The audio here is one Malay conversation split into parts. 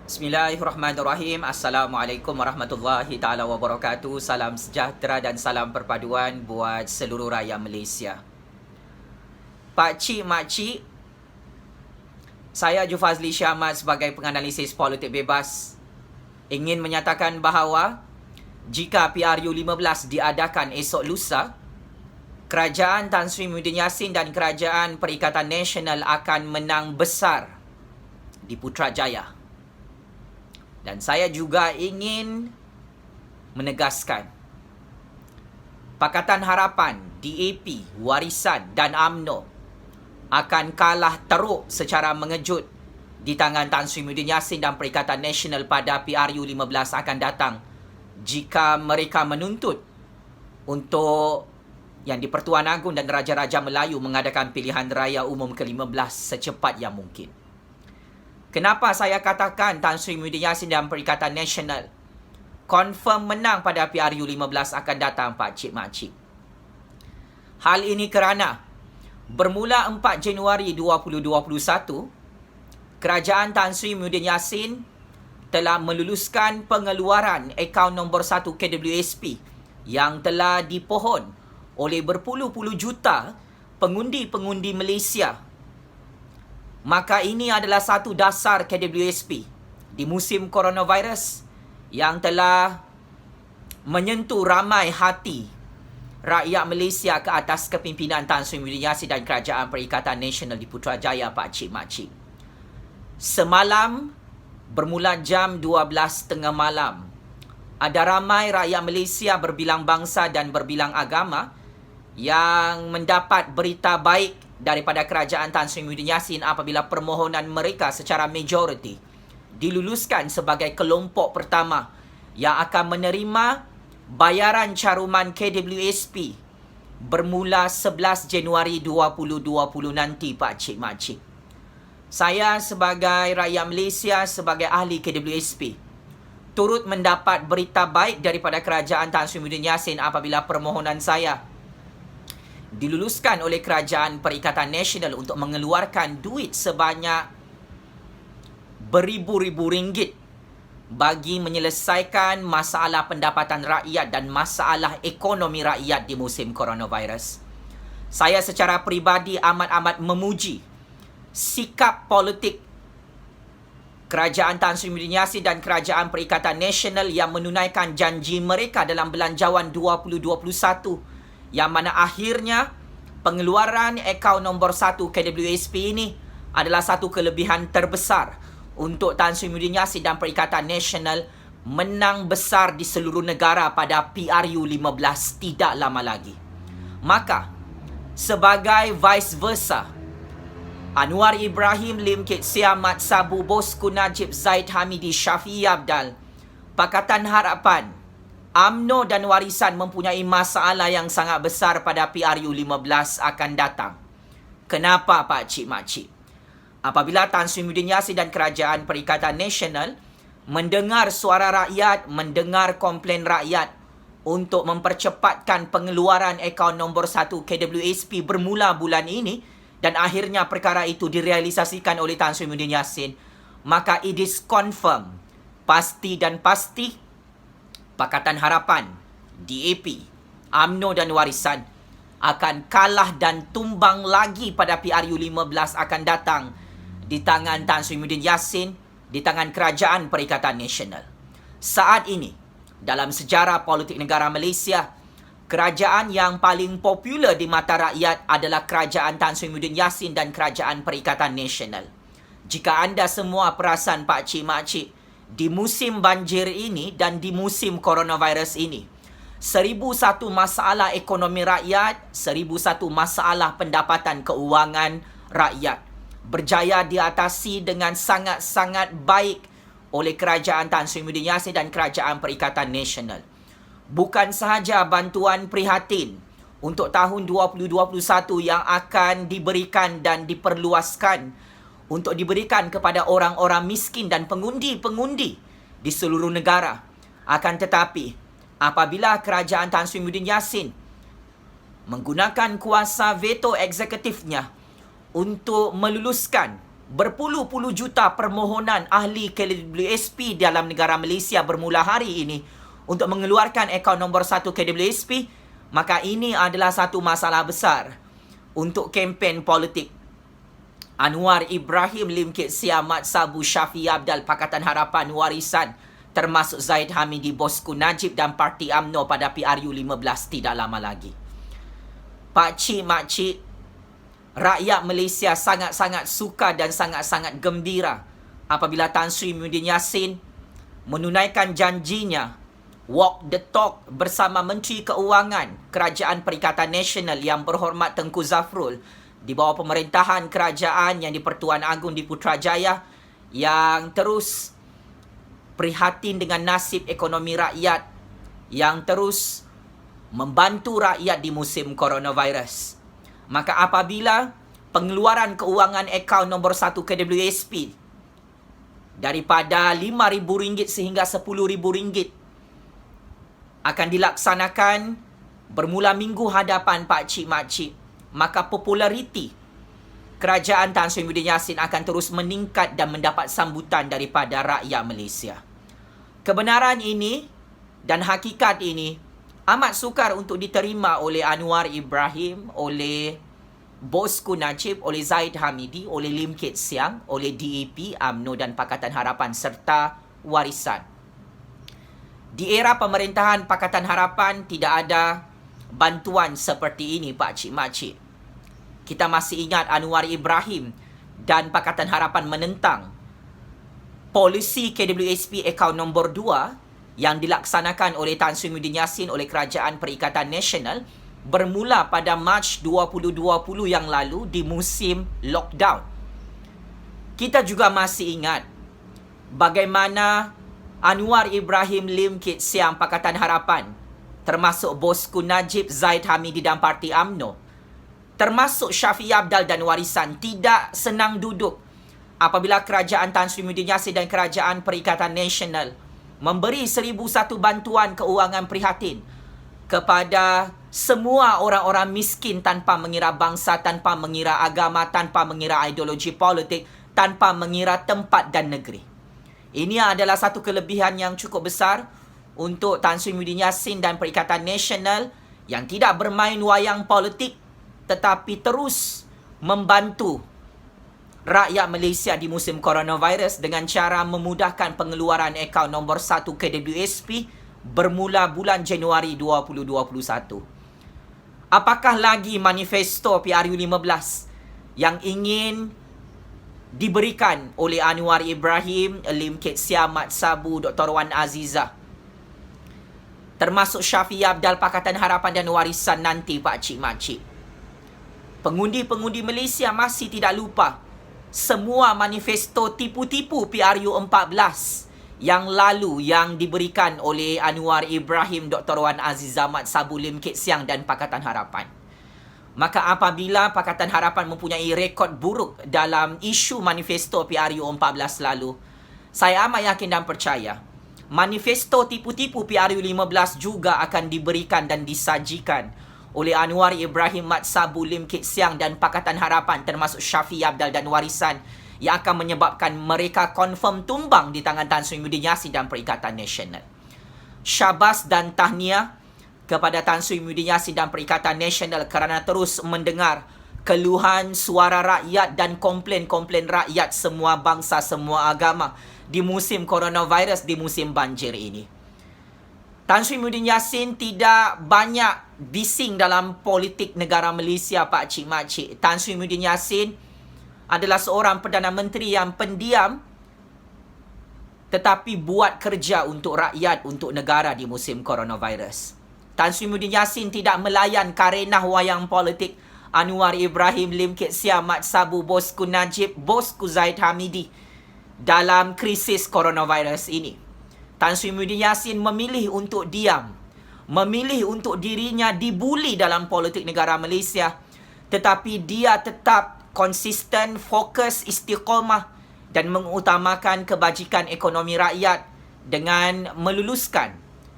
Bismillahirrahmanirrahim. Assalamualaikum warahmatullahi taala wabarakatuh. Salam sejahtera dan salam perpaduan buat seluruh rakyat Malaysia. Pak cik, mak cik, saya Jufazli Syahmat sebagai penganalisis politik bebas ingin menyatakan bahawa jika PRU 15 diadakan esok lusa, Kerajaan Tan Sri Muhyiddin Yassin dan Kerajaan Perikatan Nasional akan menang besar di Putrajaya. Dan saya juga ingin menegaskan Pakatan Harapan, DAP, Warisan dan UMNO akan kalah teruk secara mengejut di tangan Tan Sri Muhyiddin Yassin dan Perikatan Nasional pada PRU 15 akan datang jika mereka menuntut untuk yang di-Pertuan Agong dan Raja-Raja Melayu mengadakan pilihan raya umum ke-15 secepat yang mungkin. Kenapa saya katakan Tan Sri Muhyiddin Yassin dan Perikatan Nasional confirm menang pada PRU 15 akan datang, Pak Cik Mak Cik? Hal ini kerana bermula 4 Januari 2021, Kerajaan Tan Sri Muhyiddin Yassin telah meluluskan pengeluaran akaun nombor 1 KWSP yang telah dipohon oleh berpuluh-puluh juta pengundi-pengundi Malaysia. Maka ini adalah satu dasar KWSP di musim coronavirus yang telah menyentuh ramai hati rakyat Malaysia ke atas kepimpinan Tan Sri Muhyiddin Yassin dan Kerajaan Perikatan Nasional di Putrajaya, Pak Cik Mak Cik. Semalam, bermula jam 12.30 malam, ada ramai rakyat Malaysia berbilang bangsa dan berbilang agama yang mendapat berita baik daripada Kerajaan Tan Sri Muhyiddin Yassin apabila permohonan mereka secara majoriti diluluskan sebagai kelompok pertama yang akan menerima bayaran caruman KWSP bermula 11 Januari 2020 nanti, Pak Cik Mak Cik. Saya sebagai rakyat Malaysia, sebagai ahli KWSP, turut mendapat berita baik daripada Kerajaan Tan Sri Muhyiddin Yassin apabila permohonan saya diluluskan oleh Kerajaan Perikatan Nasional untuk mengeluarkan duit sebanyak beribu-ribu ringgit bagi menyelesaikan masalah pendapatan rakyat dan masalah ekonomi rakyat di musim coronavirus. Saya secara peribadi amat-amat memuji sikap politik Kerajaan Tan Sri Muhyiddin Yassin dan Kerajaan Perikatan Nasional yang menunaikan janji mereka dalam Belanjawan 2021, yang mana akhirnya pengeluaran akaun nombor 1 KWSP ini adalah satu kelebihan terbesar untuk Tan Sri Muhyiddin Yassin dan Perikatan Nasional menang besar di seluruh negara pada PRU 15 tidak lama lagi. Maka, sebagai vice versa, Anwar Ibrahim, Lim Kit Siam, Mat Sabu, Bosku Najib, Zaid Hamidi, Syafi'i Abdal, Pakatan Harapan, UMNO dan Warisan mempunyai masalah yang sangat besar pada PRU 15 akan datang. Kenapa, Pak Cik Mak Cik? Apabila Tan Sri Muhyiddin Yassin dan Kerajaan Perikatan Nasional mendengar suara rakyat, mendengar komplain rakyat untuk mempercepatkan pengeluaran akaun nombor 1 KWSP bermula bulan ini, dan akhirnya perkara itu direalisasikan oleh Tan Sri Muhyiddin Yassin, maka it is confirm, pasti dan pasti, Pakatan Harapan, DAP, UMNO dan Warisan akan kalah dan tumbang lagi pada PRU 15 akan datang di tangan Tan Sri Muhyiddin Yassin, di tangan Kerajaan Perikatan Nasional. Saat ini, dalam sejarah politik negara Malaysia, kerajaan yang paling popular di mata rakyat adalah Kerajaan Tan Sri Muhyiddin Yassin dan Kerajaan Perikatan Nasional. Jika anda semua perasan, Pak Cik Mak Cik, di musim banjir ini dan di musim coronavirus ini, 1001 masalah ekonomi rakyat, 1001 masalah pendapatan keuangan rakyat berjaya diatasi dengan sangat-sangat baik oleh Kerajaan Tan Sri Muhyiddin Yassin dan Kerajaan Perikatan Nasional. Bukan sahaja bantuan prihatin untuk tahun 2021 yang akan diberikan dan diperluaskan untuk diberikan kepada orang-orang miskin dan pengundi-pengundi di seluruh negara. Akan tetapi, apabila Kerajaan Tan Sri Muhyiddin Yassin menggunakan kuasa veto eksekutifnya untuk meluluskan berpuluh-puluh juta permohonan ahli KWSP dalam negara Malaysia bermula hari ini untuk mengeluarkan akaun nombor 1 KWSP, maka ini adalah satu masalah besar untuk kempen politik Anwar Ibrahim, Lim Kit Siang, Mat Sabu, Syafiee Apdal, Pakatan Harapan Warisan, termasuk Zaid Hamidi, Bosku Najib dan Parti UMNO pada PRU 15 tidak lama lagi. Pakcik, makcik, rakyat Malaysia sangat-sangat suka dan sangat-sangat gembira apabila Tan Sri Muhyiddin Yassin menunaikan janjinya walk the talk bersama Menteri Keuangan Kerajaan Perikatan Nasional yang berhormat Tengku Zafrul di bawah pemerintahan kerajaan yang di-Pertuan Agong di Putrajaya yang terus prihatin dengan nasib ekonomi rakyat, yang terus membantu rakyat di musim coronavirus. Maka apabila pengeluaran keuangan akaun nombor 1 KWSP daripada RM5,000 sehingga RM10,000 akan dilaksanakan bermula minggu hadapan pakcik makcik, maka populariti kerajaan Tan Sri Muhyiddin Yassin akan terus meningkat dan mendapat sambutan daripada rakyat Malaysia. Kebenaran ini dan hakikat ini amat sukar untuk diterima oleh Anwar Ibrahim, oleh Bosku Najib, oleh Zaid Hamidi, oleh Lim Kit Siang, oleh DAP, UMNO dan Pakatan Harapan serta Warisan. Di era pemerintahan Pakatan Harapan tidak ada bantuan seperti ini pakcik-makcik. Kita masih ingat Anwar Ibrahim dan Pakatan Harapan menentang polisi KWSP akaun nombor 2 yang dilaksanakan oleh Tan Sri Muhyiddin Yassin oleh Kerajaan Perikatan Nasional bermula pada Mac 2020 yang lalu di musim lockdown. Kita juga masih ingat bagaimana Anwar Ibrahim, Lim Kit Siang, Pakatan Harapan, termasuk Bosku Najib, Zaid Hamidi dan Parti UMNO, termasuk Syafiee Apdal dan Warisan tidak senang duduk apabila kerajaan Tan Sri Muhyiddin Yassin dan Kerajaan Perikatan Nasional memberi 1,001 bantuan keuangan prihatin kepada semua orang-orang miskin tanpa mengira bangsa, tanpa mengira agama, tanpa mengira ideologi politik, tanpa mengira tempat dan negeri. Ini adalah satu kelebihan yang cukup besar untuk Tan Sri Muhyiddin Yassin dan Perikatan Nasional yang tidak bermain wayang politik tetapi terus membantu rakyat Malaysia di musim coronavirus dengan cara memudahkan pengeluaran akaun nombor 1 KWSP bermula bulan Januari 2021. Apakah lagi manifesto PRU 15 yang ingin diberikan oleh Anwar Ibrahim, Lim Kit Siang, Mat Sabu, Dr. Wan Azizah, termasuk Syafiee Apdal, Pakatan Harapan dan Warisan nanti pakcik-makcik? Pengundi-pengundi Malaysia masih tidak lupa semua manifesto tipu-tipu PRU 14 yang lalu yang diberikan oleh Anwar Ibrahim, Dr. Wan Azizah, Mat Sabu, Lim Kit Siang dan Pakatan Harapan. Maka apabila Pakatan Harapan mempunyai rekod buruk dalam isu manifesto PRU 14 lalu, saya amat yakin dan percaya manifesto tipu-tipu PRU 15 juga akan diberikan dan disajikan oleh Anwar Ibrahim, Mat Sabu, Lim Kit Siang dan Pakatan Harapan termasuk Syafiee Apdal dan Warisan yang akan menyebabkan mereka confirm tumbang di tangan Tan Sri Muhyiddin Yassin dan Perikatan Nasional. Syabas dan tahniah kepada Tan Sri Muhyiddin Yassin dan Perikatan Nasional kerana terus mendengar keluhan suara rakyat dan komplain-komplain rakyat semua bangsa, semua agama di musim coronavirus, di musim banjir ini. Tan Sri Muhyiddin Yassin tidak banyak bising dalam politik negara Malaysia pakcik-makcik. Tan Sri Muhyiddin Yassin adalah seorang Perdana Menteri yang pendiam tetapi buat kerja untuk rakyat, untuk negara di musim coronavirus. Tan Sri Muhyiddin Yassin tidak melayan karenah wayang politik Anwar Ibrahim, Lim Kit Siang, Mat Sabu, Bosku Najib, Bosku Zaid Hamidi dalam krisis coronavirus ini. Tan Sri Muhyiddin Yassin memilih untuk diam, memilih untuk dirinya dibuli dalam politik negara Malaysia, tetapi dia tetap konsisten, fokus, istiqamah dan mengutamakan kebajikan ekonomi rakyat dengan meluluskan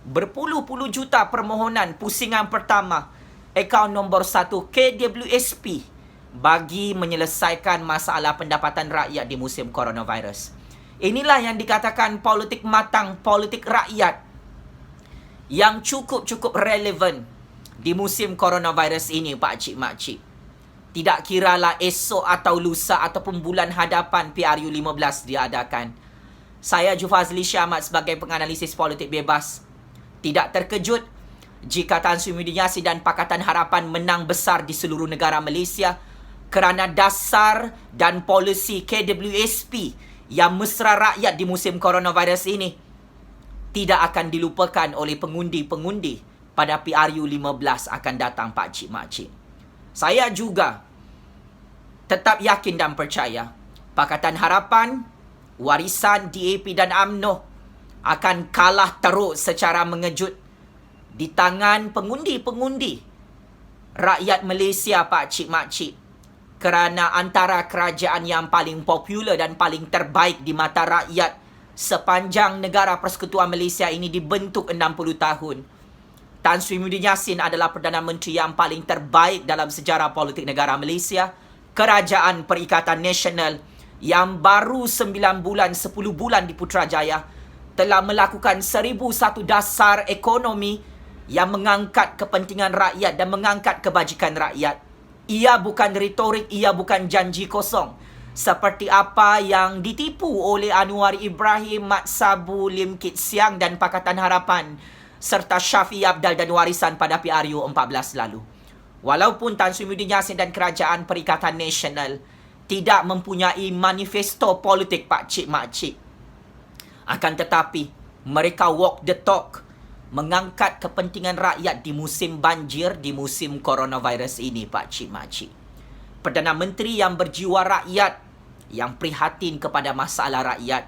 berpuluh-puluh juta permohonan pusingan pertama akaun nombor 1 KWSP bagi menyelesaikan masalah pendapatan rakyat di musim coronavirus. Inilah yang dikatakan politik matang, politik rakyat yang cukup-cukup relevan di musim coronavirus ini, Pak Cik Mak Cik. Tidak kiralah esok atau lusa ataupun bulan hadapan PRU 15 diadakan. Saya Jufazli Syahmat sebagai penganalisis politik bebas tidak terkejut jika Tan Sri Muhyiddin Yassin dan Pakatan Harapan menang besar di seluruh negara Malaysia kerana dasar dan polisi KWSP yang mesra rakyat di musim coronavirus ini tidak akan dilupakan oleh pengundi-pengundi pada PRU 15 akan datang, Pak Cik Mak Cik. Saya juga tetap yakin dan percaya Pakatan Harapan, Warisan, DAP dan UMNO akan kalah teruk secara mengejut di tangan pengundi-pengundi rakyat Malaysia, Pak Cik Mak Cik. Kerana antara kerajaan yang paling popular dan paling terbaik di mata rakyat sepanjang negara Persekutuan Malaysia ini dibentuk 60 tahun. Tan Sri Muhyiddin Yassin adalah Perdana Menteri yang paling terbaik dalam sejarah politik negara Malaysia. Kerajaan Perikatan Nasional yang baru 9 bulan, 10 bulan di Putrajaya telah melakukan 1001 dasar ekonomi yang mengangkat kepentingan rakyat dan mengangkat kebajikan rakyat. Ia bukan retorik, ia bukan janji kosong. Seperti apa yang ditipu oleh Anwar Ibrahim, Mat Sabu, Lim Kit Siang dan Pakatan Harapan serta Syafiee Apdal dan Warisan pada PRU 14 lalu. Walaupun Tan Sri Muhyiddin Yassin dan Kerajaan Perikatan Nasional tidak mempunyai manifesto politik, Pak Cik Mak Cik, akan tetapi mereka walk the talk, mengangkat kepentingan rakyat di musim banjir, di musim coronavirus ini, Pak Cik Mak Cik. Perdana Menteri yang berjiwa rakyat, yang prihatin kepada masalah rakyat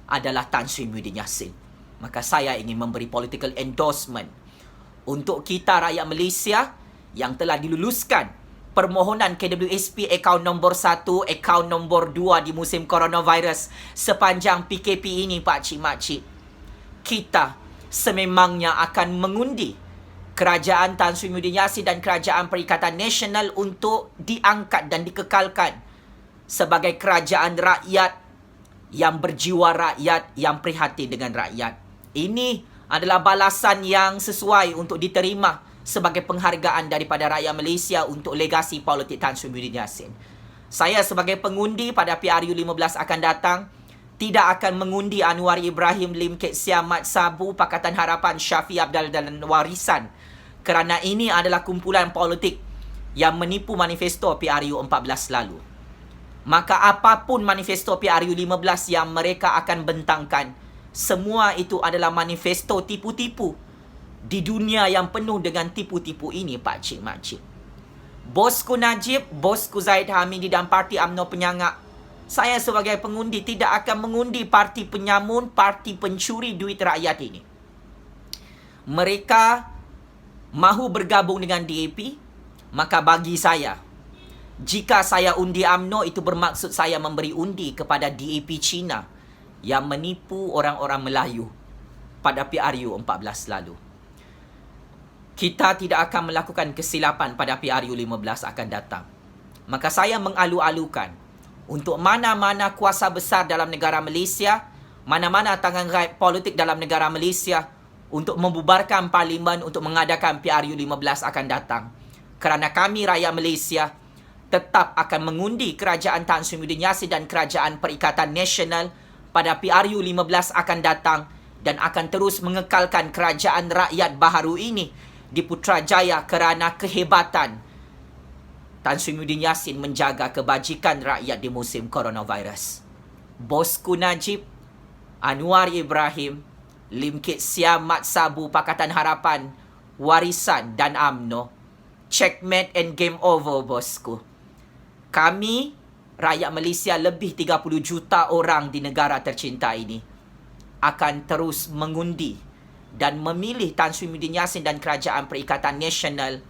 adalah Tan Sri Muhyiddin Yassin. Maka saya ingin memberi political endorsement untuk kita rakyat Malaysia yang telah diluluskan permohonan KWSP akaun nombor 1, akaun nombor 2 di musim coronavirus sepanjang PKP ini, Pak Cik Mak Cik. Kita sememangnya akan mengundi kerajaan Tan Sri Muhyiddin Yassin dan Kerajaan Perikatan Nasional untuk diangkat dan dikekalkan sebagai kerajaan rakyat yang berjiwa rakyat, yang prihatin dengan rakyat. Ini adalah balasan yang sesuai untuk diterima sebagai penghargaan daripada rakyat Malaysia untuk legasi politik Tan Sri Muhyiddin Yassin. Saya sebagai pengundi pada PRU 15 akan datang tidak akan mengundi Anwar Ibrahim, Lim Kit Siang, Mat Sabu, Pakatan Harapan, Syafiee Apdal dan Warisan. Kerana ini adalah kumpulan politik yang menipu manifesto PRU 14 lalu. Maka apapun manifesto PRU 15 yang mereka akan bentangkan, semua itu adalah manifesto tipu-tipu di dunia yang penuh dengan tipu-tipu ini, Pak Cik Mak Cik. Bosku Najib, bosku Zahid Hamidi dan Parti UMNO Penyangak, saya sebagai pengundi tidak akan mengundi parti penyamun, parti pencuri duit rakyat ini. Mereka mahu bergabung dengan DAP, maka bagi saya, jika saya undi UMNO, itu bermaksud saya memberi undi kepada DAP Cina yang menipu orang-orang Melayu pada PRU 14 lalu. Kita tidak akan melakukan kesilapan pada PRU 15 akan datang. Maka saya mengalu-alukan untuk mana-mana kuasa besar dalam negara Malaysia, mana-mana tangan rakyat politik dalam negara Malaysia untuk membubarkan parlimen untuk mengadakan PRU 15 akan datang. Kerana kami rakyat Malaysia tetap akan mengundi kerajaan Tan Sri Muhyiddin Yassin dan Kerajaan Perikatan Nasional pada PRU 15 akan datang dan akan terus mengekalkan kerajaan rakyat baharu ini di Putrajaya kerana kehebatan Tan Sri Muhyiddin Yassin menjaga kebajikan rakyat di musim coronavirus. Bosku Najib, Anwar Ibrahim, Lim Kit Siang, Mat Sabu, Pakatan Harapan, Warisan dan UMNO, checkmate and game over, bosku. Kami, rakyat Malaysia lebih 30 juta orang di negara tercinta ini, akan terus mengundi dan memilih Tan Sri Muhyiddin Yassin dan Kerajaan Perikatan Nasional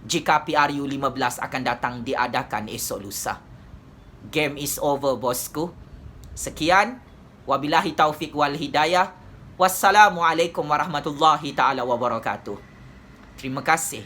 jika PRU 15 akan datang diadakan esok lusa. Game is over, bosku. Sekian. Wabillahi taufiq wal hidayah. Wassalamualaikum warahmatullahi taala wabarakatuh. Terima kasih.